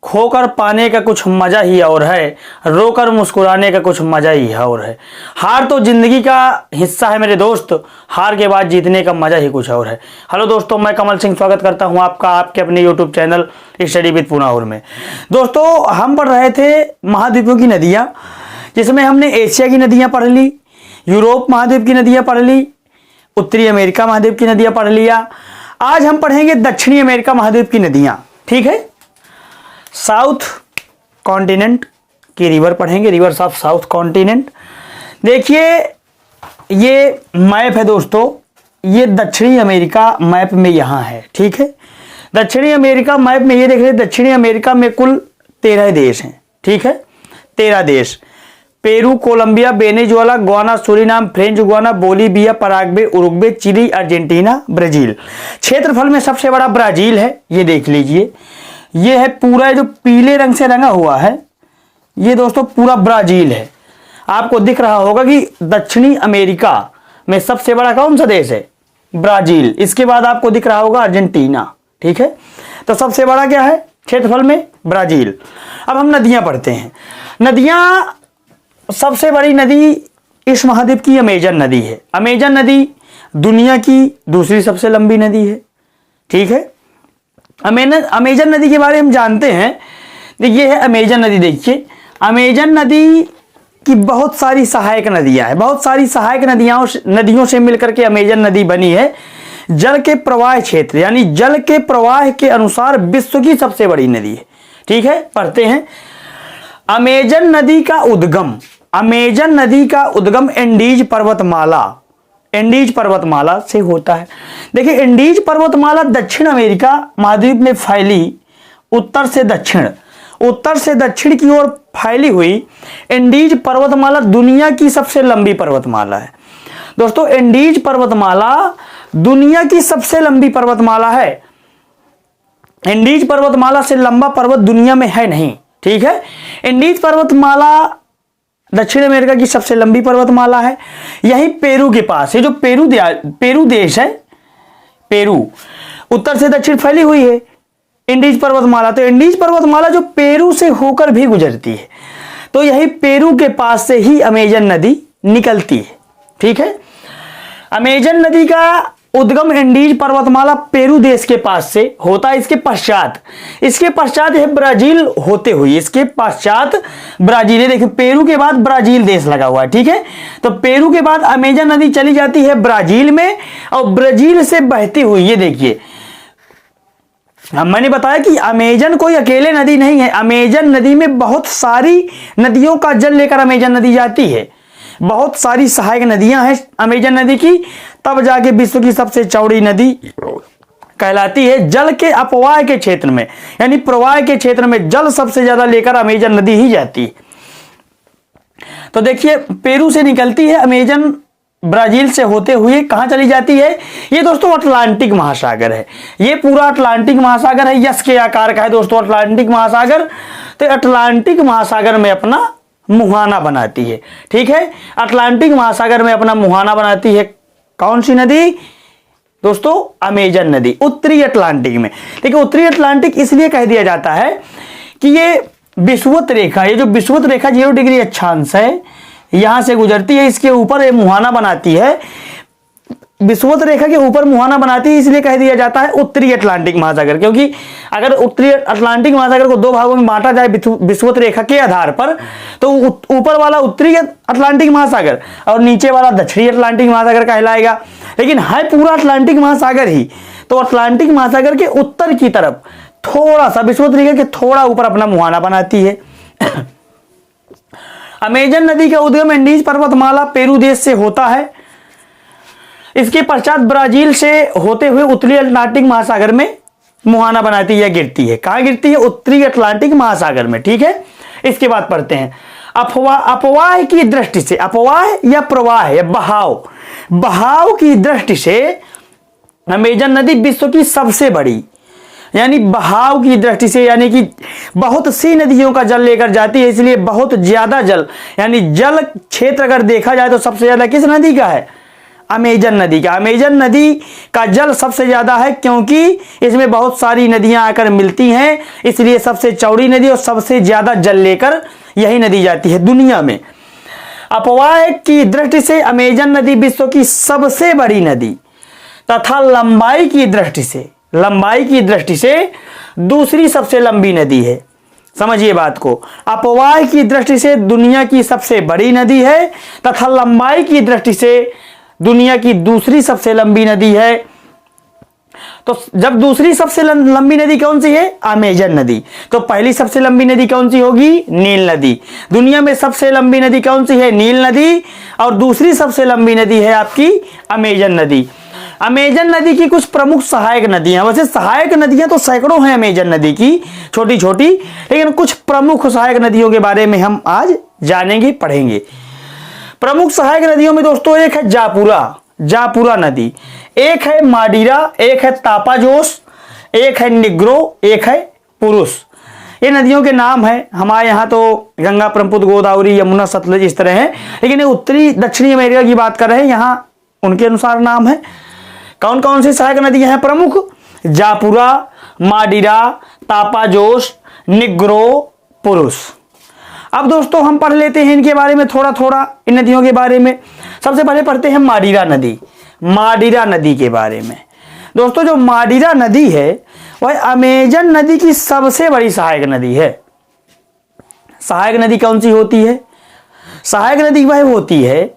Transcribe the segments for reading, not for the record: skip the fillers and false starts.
खोकर पाने का कुछ मजा ही और है, रोकर मुस्कुराने का कुछ मजा ही और है। हार तो जिंदगी का हिस्सा है मेरे दोस्त, हार के बाद जीतने का मजा ही कुछ और है। हेलो दोस्तों, मैं कमल सिंह स्वागत करता हूं आपका आपके अपने यूट्यूब चैनल स्टडी विद पुनाहुर में। दोस्तों, हम पढ़ रहे थे महाद्वीपों की नदियां, जिसमें हमने एशिया की नदियां पढ़ ली, यूरोप महाद्वीप की नदियां पढ़ ली, उत्तरी अमेरिका महाद्वीप की नदियां पढ़ लिया। आज हम पढ़ेंगे दक्षिणी अमेरिका महाद्वीप की नदियां। ठीक है, साउथ कॉन्टिनेंट की रिवर पढ़ेंगे, रिवर्स ऑफ साउथ कॉन्टिनेंट। देखिए, ये मैप है दोस्तों, ये दक्षिणी अमेरिका मैप में यहाँ है। ठीक है, दक्षिणी अमेरिका मैप में ये देख रहे, दक्षिणी अमेरिका में कुल 13 देश हैं। ठीक है, 13 देश, Peru, Colombia, Venezuela, Guyana, Suriname, French Guiana, Bolivia, Paraguay, Uruguay, Chile, Argentina, Brazil. क्षेत्रफल में सबसे बड़ा ब्राजील है, ये देख लीजिए। ये है पूरा जो पीले रंग से रंगा हुआ है, ये दोस्तों पूरा ब्राजील है। आपको दिख रहा होगा कि दक्षिणी अमेरिका में सबसे बड़ा कौन सा देश है? ब्राजील। इसके बाद आपको दिख रहा होगा अर्जेंटीना। ठीक है, तो सबसे बड़ा क्या है क्षेत्रफल में? ब्राजील। अब हम नदियां पढ़ते हैं। नदियां, सबसे बड़ी नदी इस महाद्वीप की अमेजन नदी है। अमेजन नदी दुनिया की दूसरी सबसे लंबी नदी है। ठीक है, अमेजन नदी के बारे में हम जानते हैं। देखिए, है अमेजन नदी। देखिए, अमेजन नदी की बहुत सारी सहायक नदियां हैं, बहुत सारी सहायक नदियों से मिलकर के अमेजन नदी बनी है। जल के प्रवाह क्षेत्र, यानी जल के प्रवाह के अनुसार विश्व की सबसे बड़ी नदी है। ठीक है, पढ़ते हैं। अमेजन नदी का उद्गम एंडीज पर्वतमाला से होता है। देखिए, एंडीज पर्वतमाला दक्षिण अमेरिका महाद्वीप में फैली, उत्तर से दक्षिण की ओर फैली हुई एंडीज पर्वतमाला दुनिया की सबसे लंबी पर्वतमाला है। दोस्तों, एंडीज पर्वतमाला दुनिया की सबसे लंबी पर्वतमाला है। एंडीज पर्वतमाला से लंबा पर्वत दुनिया में है नहीं। ठीक है, एंडीज पर्वतमाला दक्षिण अमेरिका की सबसे लंबी पर्वतमाला है। यही पेरू के पास है, जो पेरू देश है, पेरू, उत्तर से दक्षिण फैली हुई है इंडीज पर्वतमाला। तो इंडीज पर्वतमाला जो पेरू से होकर भी गुजरती है, तो यही पेरू के पास से ही अमेजन नदी निकलती है। ठीक है, अमेजन नदी का उद्गम एंडीज पर्वतमाला पेरू देश के पास से होता है। इसके पश्चात यह ब्राजील होते हुए, इसके पश्चात ब्राजील है। देखिए, पेरू के बाद ब्राजील देश लगा हुआ है। ठीक है, तो पेरू के बाद अमेजन नदी चली जाती है ब्राजील में, और ब्राजील से बहती हुई, ये देखिए, मैंने बताया कि अमेजन कोई अकेले नदी नहीं है। अमेजन नदी में बहुत सारी नदियों का जल लेकर अमेजन नदी जाती है। बहुत सारी सहायक नदियां हैं अमेजन नदी की, तब जाके विश्व की सबसे चौड़ी नदी कहलाती है। जल के अपवाह के क्षेत्र में, यानी प्रवाह के क्षेत्र में जल सबसे ज्यादा लेकर अमेजन नदी ही जाती है। तो देखिए, पेरू से निकलती है अमेजन, ब्राजील से होते हुए कहां चली जाती है? ये दोस्तों अटलांटिक महासागर है। ये पूरा अटलांटिक महासागर है, यस के आकार का है दोस्तों अटलांटिक महासागर। तो अटलांटिक महासागर में अपना मुहाना बनाती है। ठीक है, अटलांटिक महासागर में अपना मुहाना बनाती है कौन सी नदी दोस्तों? अमेजन नदी, उत्तरी अटलांटिक में। देखिए, उत्तरी अटलांटिक इसलिए कह दिया जाता है कि ये विषुवत रेखा, ये जो विषुवत रेखा 0 डिग्री अक्षांश है, यहां से गुजरती है, इसके ऊपर ये मुहाना बनाती है। विषुवत रेखा के ऊपर मुहाना बनाती है, इसलिए कह दिया जाता है उत्तरी अटलांटिक महासागर। क्योंकि अगर उत्तरी अटलांटिक महासागर को 2 भागों में बांटा जाए विषुवत रेखा के आधार पर, तो ऊपर वाला उत्तरी अटलांटिक महासागर और नीचे वाला दक्षिणी अटलांटिक महासागर कहलाएगा। लेकिन है पूरा अटलांटिक महासागर ही, तो अटलांटिक महासागर के उत्तर की तरफ थोड़ा सा विषुवत रेखा के थोड़ा ऊपर अपना मुहाना बनाती है। अमेजन नदी का उद्गम एंडीज पर्वतमाला पेरू देश से होता है। इसके पश्चात ब्राजील से होते हुए उत्तरी अटलांटिक महासागर में मुहाना बनाती है या गिरती है। कहां गिरती है? उत्तरी अटलांटिक महासागर में। ठीक है, इसके बाद पढ़ते हैं अपवाह की दृष्टि से, अपवाह या प्रवाह या बहाव की दृष्टि से अमेजन नदी विश्व की सबसे बड़ी, यानी बहाव की दृष्टि से, यानी कि बहुत सी नदियों का जल लेकर जाती है, इसलिए बहुत ज्यादा जल, यानी जल क्षेत्र अगर देखा जाए तो सबसे ज्यादा किस नदी का है? अमेजन नदी का। अमेजन नदी का जल सबसे ज़्यादा है क्योंकि इसमें बहुत सारी नदियां आकर मिलती हैं, इसलिए सबसे चौड़ी नदी और सबसे ज़्यादा जल लेकर यही नदी जाती है दुनिया में। अपवाह की दृष्टि से अमेजन नदी विश्व की सबसे बड़ी नदी तथा लंबाई की दृष्टि से दूसरी सबसे लंबी नदी है। समझिए बात को, अपवाह की दृष्टि से दुनिया की सबसे बड़ी नदी है तथा लंबाई की दृष्टि से दुनिया की दूसरी सबसे लंबी नदी है। तो जब दूसरी सबसे लंबी नदी कौन सी है? अमेजन नदी। तो पहली सबसे लंबी नदी कौन सी होगी? नील नदी। दुनिया में सबसे लंबी नदी कौन सी है? नील नदी। और दूसरी सबसे लंबी नदी है आपकी अमेजन नदी। अमेजन नदी की कुछ प्रमुख सहायक नदियां, वैसे सहायक नदियां तो सैकड़ों हैं अमेजन नदी की, छोटी छोटी, लेकिन कुछ प्रमुख सहायक नदियों के बारे में हम आज जानेंगे, पढ़ेंगे। प्रमुख सहायक नदियों में दोस्तों एक है जापुरा नदी, एक है माडीरा, एक है तापाजोस, एक है निग्रो, एक है पुरुष। ये नदियों के नाम है। हमारे यहाँ तो गंगा, ब्रह्मपुत्र, गोदावरी, यमुना, सतलज इस तरह है, लेकिन उत्तरी दक्षिणी अमेरिका की बात कर रहे हैं, यहाँ उनके अनुसार नाम है। कौन कौन सी सहायक नदियां हैं प्रमुख? जापुरा, माडीरा, तापाजोस, निग्रो, पुरुष। अब दोस्तों हम पढ़ लेते हैं इनके बारे में थोड़ा थोड़ा, इन नदियों के बारे में। सबसे पहले पढ़ते हैं माडीरा नदी के बारे में। दोस्तों जो माडीरा नदी है वह अमेजन नदी की सबसे बड़ी सहायक नदी है। सहायक नदी कौन सी होती है? सहायक नदी वह होती है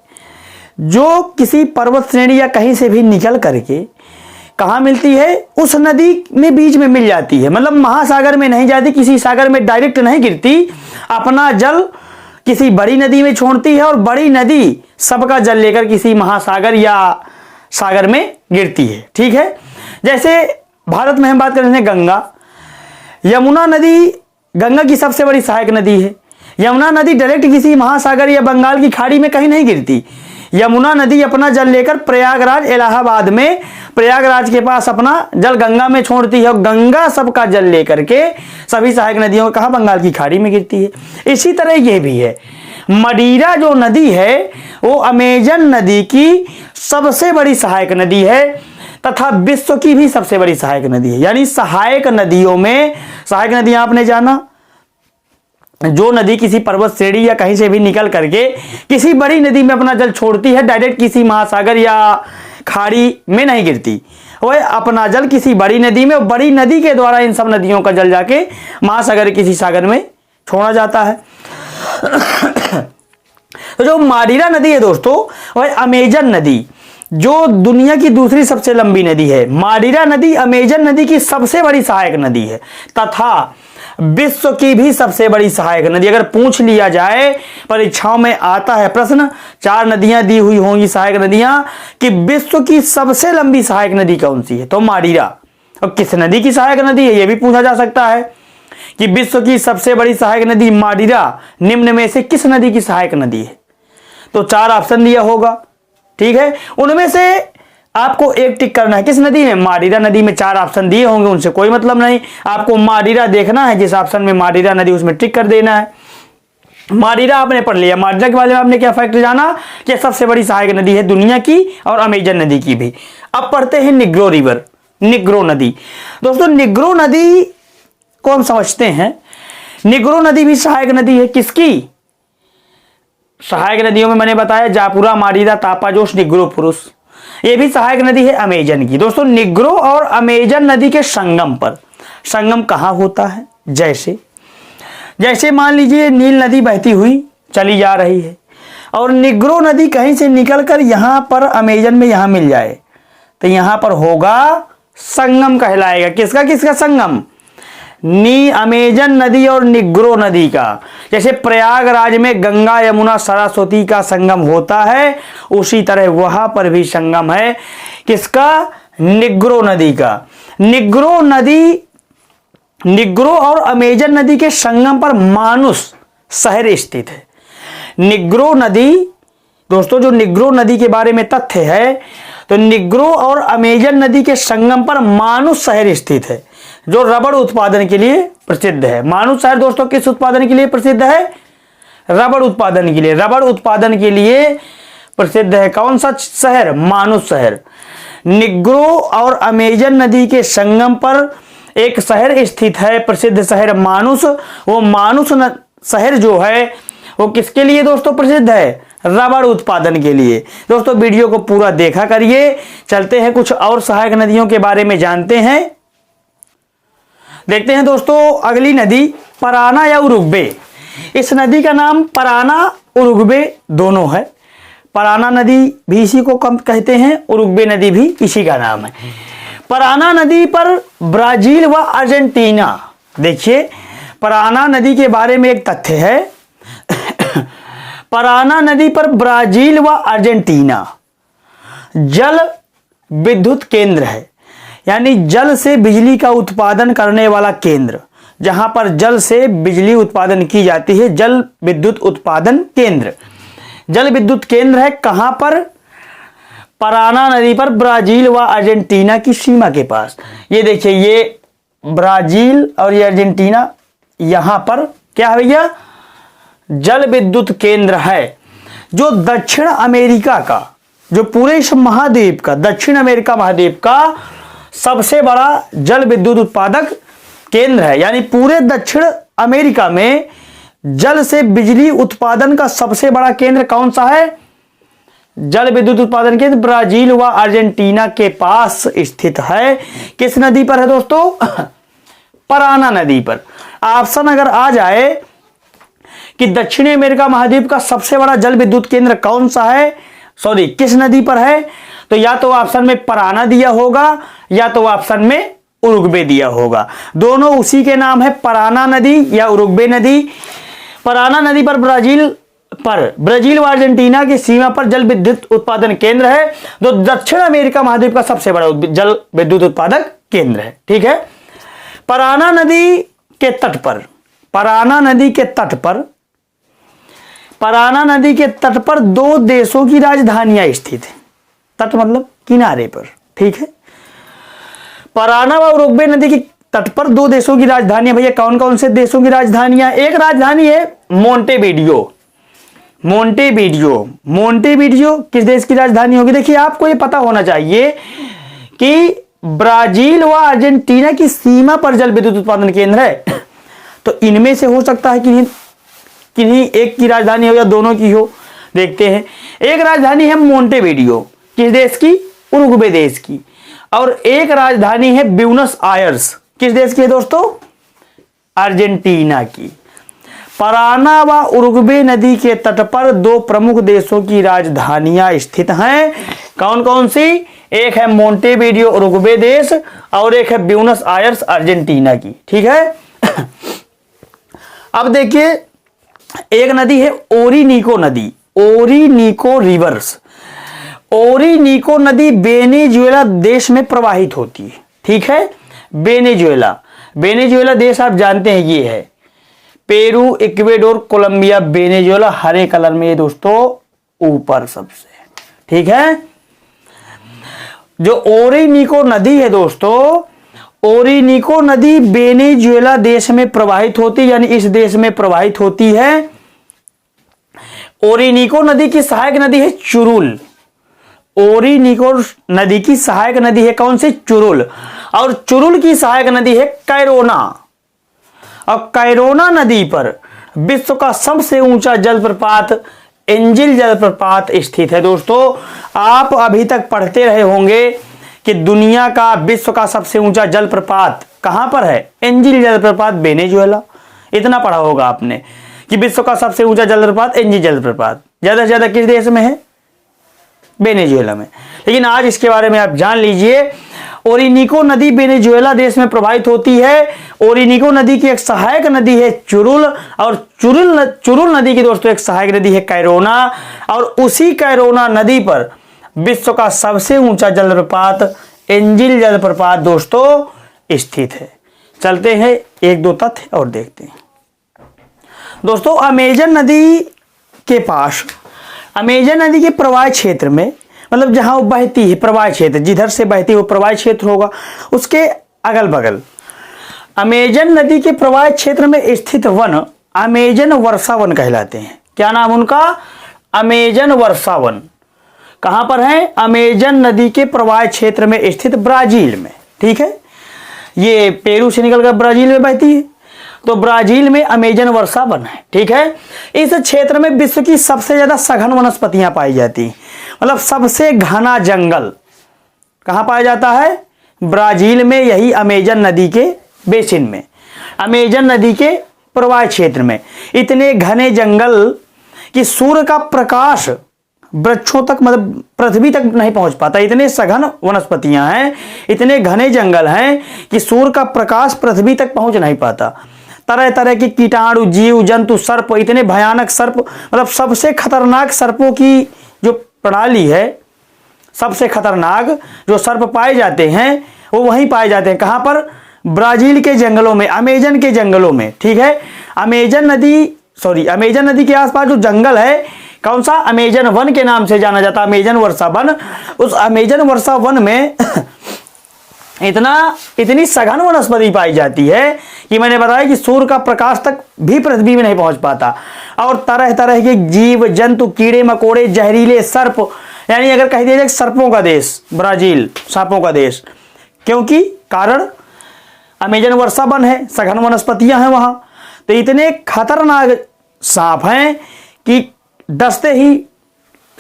जो किसी पर्वत श्रेणी या कहीं से भी निकल करके कहाँ मिलती है? उस नदी में बीच में मिल जाती है। मतलब महासागर में नहीं जाती, किसी सागर में डायरेक्ट नहीं गिरती, अपना जल किसी बड़ी नदी में छोड़ती है और बड़ी नदी सबका जल लेकर किसी महासागर या सागर में गिरती है। ठीक है, जैसे भारत में हम बात करें गंगा, यमुना नदी गंगा की सबसे बड़ी सहायक नदी है। यमुना नदी डायरेक्ट किसी महासागर या बंगाल की खाड़ी में कहीं नहीं गिरती। यमुना नदी अपना जल लेकर प्रयागराज, इलाहाबाद में प्रयागराज के पास अपना जल गंगा में छोड़ती है और गंगा सबका जल लेकर के सभी सहायक नदियों कहाँ? बंगाल की खाड़ी में गिरती है। इसी तरह ये भी है, माडीरा जो नदी है वो अमेजन नदी की सबसे बड़ी सहायक नदी है तथा विश्व की भी सबसे बड़ी सहायक नदी है। यानी सहायक नदियों में, सहायक नदियां आपने जाना, जो नदी किसी पर्वत श्रेणी या कहीं से भी निकल करके किसी बड़ी नदी में अपना जल छोड़ती है, डायरेक्ट किसी महासागर या खाड़ी में नहीं गिरती, वह अपना जल किसी बड़ी नदी में, बड़ी नदी के द्वारा इन सब नदियों का जल जाके महासागर किसी सागर में छोड़ा जाता है। तो जो माडीरा नदी है दोस्तों वह अमेजन नदी, जो दुनिया की दूसरी सबसे लंबी नदी है। माडीरा नदी अमेजन नदी की सबसे बड़ी सहायक नदी है तथा विश्व की भी सबसे बड़ी सहायक नदी। अगर पूछ लिया जाए, परीक्षाओं में आता है प्रश्न, 4 नदियां दी हुई होंगी सहायक नदियां, कि विश्व की सबसे लंबी सहायक नदी कौन सी है? तो माडीरा। और किस नदी की सहायक नदी है यह भी पूछा जा सकता है कि विश्व की सबसे बड़ी सहायक नदी माडीरा निम्न में से किस नदी की सहायक नदी है? तो 4 ऑप्शन दिया होगा, ठीक है, उनमें से आपको एक टिक करना है। किस नदी में? माडीरा नदी में 4 ऑप्शन दिए होंगे, उनसे कोई मतलब नहीं, आपको माडीरा देखना है, जिस ऑप्शन में माडीरा नदी उसमें टिक कर देना है। माडीरा आपने पढ़ लिया। माडीरा के बारे में आपने क्या फैक्ट जाना कि सबसे बड़ी सहायक नदी है दुनिया की और अमेजन नदी की भी। अब पढ़ते हैं निग्रो नदी। दोस्तों निग्रो नदी को हम समझते हैं, निग्रो नदी भी सहायक नदी है। किसकी? सहायक नदियों में मैंने बताया जापुरा, माडीरा, तापाजोस, निग्रो, पुरुष। ये भी सहायक नदी है अमेजन की। दोस्तों निग्रो और अमेजन नदी के संगम पर, संगम कहां होता है? जैसे मान लीजिए नील नदी बहती हुई चली जा रही है और निग्रो नदी कहीं से निकलकर यहां पर अमेजन में यहां मिल जाए, तो यहां पर होगा संगम कहलाएगा। किसका किसका संगम? अमेजन नदी और निग्रो नदी का। जैसे प्रयागराज में गंगा, यमुना, सरस्वती का संगम होता है, उसी तरह वहां पर भी संगम है किसका? निग्रो नदी का। निग्रो और अमेजन नदी के संगम पर मानुस शहर स्थित है। निग्रो नदी, दोस्तों जो निग्रो नदी के बारे में तथ्य है, तो निग्रो और अमेजन नदी के संगम पर मानुस शहर स्थित है, जो रबड़ उत्पादन के लिए प्रसिद्ध है। मानुस शहर दोस्तों किस उत्पादन के लिए प्रसिद्ध है? रबड़ उत्पादन के लिए। रबड़ उत्पादन के लिए प्रसिद्ध है। कौन सा शहर? मानुस शहर। निग्रो और अमेजन नदी के संगम पर एक शहर स्थित है, प्रसिद्ध शहर मानुस। वो मानुस शहर जो है वो किसके लिए दोस्तों प्रसिद्ध है? रबड़ उत्पादन के लिए। दोस्तों वीडियो को पूरा देखा करिए। चलते हैं कुछ और सहायक नदियों के बारे में जानते हैं। देखते हैं दोस्तों अगली नदी पराना या उरुग्वे। इस नदी का नाम पराना उरुग्वे दोनों है। पराना नदी भी इसी को कम कहते हैं, उरुग्वे नदी भी इसी का नाम है। पराना नदी पर ब्राजील व अर्जेंटीना, देखिए पराना नदी के बारे में एक तथ्य है। पराना नदी पर ब्राजील व अर्जेंटीना जल विद्युत केंद्र है, यानी जल से बिजली का उत्पादन करने वाला केंद्र। जहां पर जल से बिजली उत्पादन की जाती है, जल विद्युत उत्पादन केंद्र। जल विद्युत केंद्र है कहां पर? पराना नदी पर, ब्राजील व अर्जेंटीना की सीमा के पास। ये देखिए ये ब्राजील और ये अर्जेंटीना, यहां पर क्या है भैया? जल विद्युत केंद्र है। जो दक्षिण अमेरिका का, जो पूरे इस महाद्वीप का, दक्षिण अमेरिका महाद्वीप का सबसे बड़ा जल विद्युत उत्पादक केंद्र है। यानी पूरे दक्षिण अमेरिका में जल से बिजली उत्पादन का सबसे बड़ा केंद्र कौन सा है? जल विद्युत उत्पादन केंद्र ब्राजील व अर्जेंटीना के पास स्थित है। किस नदी पर है दोस्तों? पराना नदी पर। ऑप्शन अगर आ जाए कि दक्षिणी अमेरिका महाद्वीप का सबसे बड़ा जल विद्युत केंद्र कौन सा है, सॉरी किस नदी पर है, तो या तो ऑप्शन में पराना दिया होगा या तो ऑप्शन में उरुग्वे दिया होगा। दोनों उसी के नाम है, पराना नदी या उरुग्वे नदी। पराना नदी पर ब्राजील व अर्जेंटीना की सीमा पर जल विद्युत उत्पादन केंद्र है, जो दक्षिण अमेरिका महाद्वीप का सबसे बड़ा जल विद्युत उत्पादक केंद्र है। ठीक है। पराना नदी के तट पर, पराना नदी के तट पर, पराना नदी के तट पर दो देशों की राजधानियां स्थित हैं। तट मतलब किनारे पर। ठीक है। पराना व उरुग्वे नदी की तट पर दो देशों की राजधानियां, भैया कौन कौन से देशों की राजधानियां? एक राजधानी है मोंटेवीडियो। मोंटेवीडियो किस देश की राजधानी होगी? देखिए आपको यह पता होना चाहिए कि ब्राजील व अर्जेंटीना की सीमा पर जल विद्युत उत्पादन केंद्र है, तो इनमें से हो सकता है कि किन्हीं एक की राजधानी हो या दोनों की हो। देखते हैं। एक राजधानी है मोंटेवीडियो, किस देश की? उरुग्वे देश की। और एक राजधानी है ब्यूनस आयर्स, किस देश की है दोस्तों? अर्जेंटीना की। पराना व उरुग्वे नदी के तट पर दो प्रमुख देशों की राजधानियां स्थित हैं। कौन कौन सी? एक है मोंटेवीडियो उरुग्वे देश और एक है ब्यूनस आयर्स अर्जेंटीना की। ठीक है। अब देखिए एक नदी है ओरिनीको नदी, ओरिनीको रिवर्स। ओरिनीको नदी वेनेजुएला देश में प्रवाहित होती है। ठीक है। वेनेजुएला देश आप जानते हैं ये है, पेरू, इक्वेडोर, कोलंबिया, वेनेजुएला हरे कलर में दोस्तों ऊपर सबसे। ठीक है। जो ओरिनीको नदी है दोस्तों, ओरिनीको नदी वेनेजुएला देश में प्रवाहित होती है, यानी इस देश में प्रवाहित होती है। ओरिनीको नदी की सहायक नदी है चुरुल। ओरिनीको नदी की सहायक नदी है कौन सी? चुरुल। और चुरुल की सहायक नदी है कैरोना। और कैरोना नदी पर विश्व का सबसे ऊंचा जलप्रपात एंजिल जलप्रपात स्थित है। दोस्तों आप अभी तक पढ़ते रहे होंगे कि दुनिया का, विश्व का सबसे ऊंचा जलप्रपात कहां पर है? एंजिल जलप्रपात वेनेजुएला। इतना पढ़ा होगा आपने कि विश्व का सबसे ऊंचा जलप्रपात एंजिल जलप्रपात ज्यादा से ज्यादा किस देश में है? वेनेजुएला में। लेकिन आज इसके बारे में आप जान लीजिए। ओरिनीको नदी वेनेजुएला देश में होती है। ओरिनीको नदी की एक सहायक नदी है चुरुल, और चुरुल नदी की दोस्तों एक सहायक नदी है कैरोना। और उसी कैरोना नदी पर विश्व का सबसे ऊंचा जलप्रपात एंजिल जलप्रपात दोस्तों स्थित है। चलते हैं एक दो तथ्य और देखते हैं। दोस्तों अमेजन नदी के पास, अमेजन नदी के प्रवाह क्षेत्र में, मतलब जहां वो बहती है, प्रवाह क्षेत्र जिधर से बहती है वो प्रवाह क्षेत्र होगा, उसके अगल बगल अमेजन नदी के प्रवाह क्षेत्र में स्थित वन अमेजन वर्षा वन कहलाते हैं। क्या नाम उनका? अमेजन वर्षा वन। कहां पर है? अमेजन नदी के प्रवाह क्षेत्र में स्थित ब्राजील में। ठीक है, ये पेरू से निकलकर ब्राजील में बहती है, तो ब्राजील में अमेजन वर्षा वन है। ठीक है, इस क्षेत्र में विश्व की सबसे ज्यादा सघन वनस्पतियां पाई जाती हैं, मतलब सबसे घना जंगल कहां पाया जाता है? ब्राजील में, यही अमेजन नदी के बेसिन में, अमेजन नदी के प्रवाह क्षेत्र में। इतने घने जंगल कि सूर्य का प्रकाश वृक्षों तक, मतलब पृथ्वी तक नहीं पहुंच पाता। इतने सघन वनस्पतियां हैं, इतने घने जंगल हैं कि सूर्य का प्रकाश पृथ्वी तक पहुंच नहीं पाता। तरह तरह के कीटाणु, जीव जंतु, सर्प, इतने भयानक सर्प, मतलब सबसे खतरनाक सर्पों की जो प्रणाली है, सबसे खतरनाक जो सर्प पाए जाते हैं वो वहीं पाए जाते हैं। कहां पर? ब्राजील के जंगलों में, अमेजन के जंगलों में। ठीक है, अमेजन नदी के आसपास जो जंगल है, कौन सा? अमेजन वन के नाम से जाना जाता है, अमेजन वर्षा वन। उस अमेजन वर्षा वन में इतनी सघन वनस्पति पाई जाती है कि मैंने बताया कि सूर्य का प्रकाश तक भी पृथ्वी में नहीं पहुंच पाता। और तरह तरह के जीव जंतु, कीड़े मकोड़े, जहरीले सर्प, यानी अगर कह दिया जाए सर्पों का देश ब्राजील, सांपों का देश, क्योंकि कारण अमेजन वर्षा वन है, सघन वनस्पतियां हैं वहां। तो इतने खतरनाक सांप हैं कि डसते ही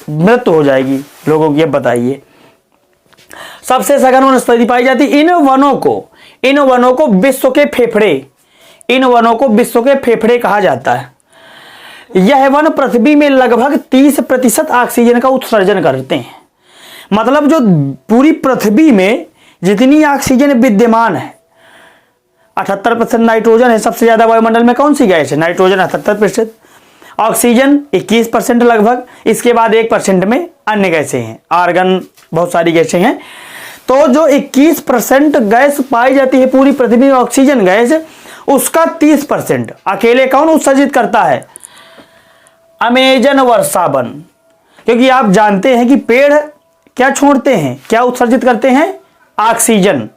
मृत्यु हो जाएगी लोगों की। अब बताइए, सबसे सघन वनस्पति पाई जाती। इन वनों को विश्व के फेफड़े, इन वनों को विश्व के फेफड़े कहा जाता है। यह वन पृथ्वी में लगभग 30% ऑक्सीजन का उत्सर्जन करते हैं। मतलब जो पूरी पृथ्वी में जितनी ऑक्सीजन विद्यमान है, 78% नाइट्रोजन है। सबसे ज्यादा वायुमंडल में कौन सी गैस है? नाइट्रोजन 78%, ऑक्सीजन 21% लगभग, इसके बाद 1% में अन्य गैसें हैं, आर्गन, बहुत सारी गैसें हैं। तो जो 21% गैस पाई जाती है पूरी पृथ्वी में, ऑक्सीजन गैस, उसका 30% अकेले कौन उत्सर्जित करता है? अमेजन वर्षा वन। क्योंकि आप जानते हैं कि पेड़ क्या छोड़ते हैं, क्या उत्सर्जित करते हैं? ऑक्सीजन।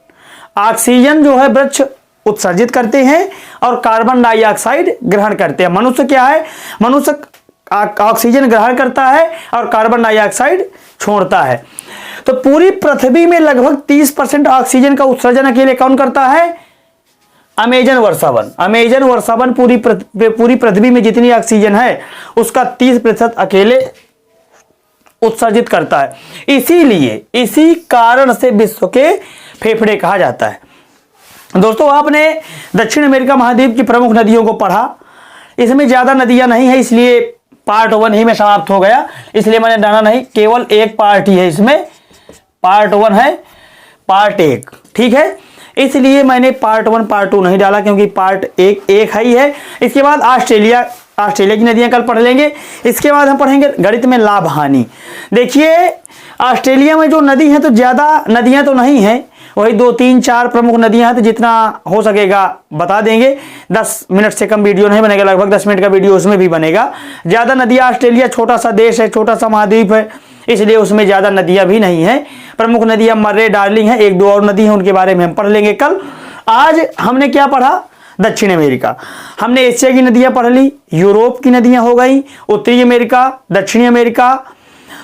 ऑक्सीजन जो है वृक्ष उत्सर्जित करते हैं और कार्बन डाइऑक्साइड ग्रहण करते हैं। मनुष्य क्या है? मनुष्य ऑक्सीजन ग्रहण करता है और कार्बन डाइऑक्साइड छोड़ता है। तो पूरी पृथ्वी में लगभग 30% ऑक्सीजन का उत्सर्जन अकेले कौन करता है? अमेजन वर्षा वन। अमेजन वर्षा वन पूरी पृथ्वी में जितनी ऑक्सीजन है उसका 30% अकेले उत्सर्जित करता है। इसीलिए, इसी कारण से विश्व के फेफड़े कहा जाता है। दोस्तों, आपने दक्षिण अमेरिका महाद्वीप की प्रमुख नदियों को पढ़ा। इसमें ज्यादा नदियां नहीं है, इसलिए पार्ट 1 ही में समाप्त हो गया, इसलिए मैंने डाला नहीं, केवल एक पार्ट ही है इसमें, पार्ट 1 है, पार्ट 1। ठीक है, इसलिए मैंने पार्ट 1 पार्ट 2 नहीं डाला, क्योंकि पार्ट 1 ही है। इसके बाद ऑस्ट्रेलिया की नदियां कल पढ़ लेंगे। इसके बाद हम पढ़ेंगे गणित में लाभ हानि। देखिए, ऑस्ट्रेलिया में जो नदी है, तो ज्यादा नदियां तो नहीं है, वही 2, 3, 4 प्रमुख नदियां हैं, तो जितना हो सकेगा बता देंगे। 10 मिनट से कम वीडियो नहीं बनेगा, लगभग 10 मिनट का वीडियो उसमें भी बनेगा। ज्यादा नदियां, ऑस्ट्रेलिया छोटा सा देश है, छोटा सा महाद्वीप है, इसलिए उसमें ज्यादा नदियां भी नहीं है। प्रमुख नदियां मर्रे, डार्लिंग है, 1-2 और नदी है, उनके बारे में हम पढ़ लेंगे कल। आज हमने क्या पढ़ा? दक्षिण अमेरिका। हमने एशिया की नदियां पढ़ ली, यूरोप की नदियां हो गई, उत्तरी अमेरिका, दक्षिणी अमेरिका।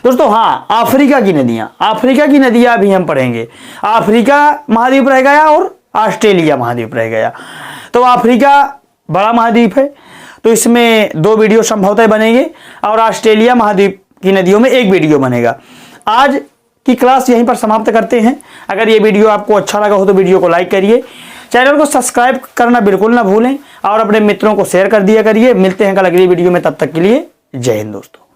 दोस्तों हाँ, अफ्रीका की नदियां भी हम पढ़ेंगे। अफ्रीका महाद्वीप रह गया और ऑस्ट्रेलिया महाद्वीप रह गया। तो अफ्रीका बड़ा महाद्वीप है, तो इसमें 2 वीडियो संभवतः बनेंगे, और ऑस्ट्रेलिया महाद्वीप की नदियों में 1 वीडियो बनेगा। आज की क्लास यहीं पर समाप्त करते हैं। अगर ये वीडियो आपको अच्छा लगा हो तो वीडियो को लाइक करिए, चैनल को सब्सक्राइब करना बिल्कुल ना भूलें, और अपने मित्रों को शेयर कर दिया करिए। मिलते हैं कल अगली वीडियो में, तब तक के लिए जय हिंद दोस्तों।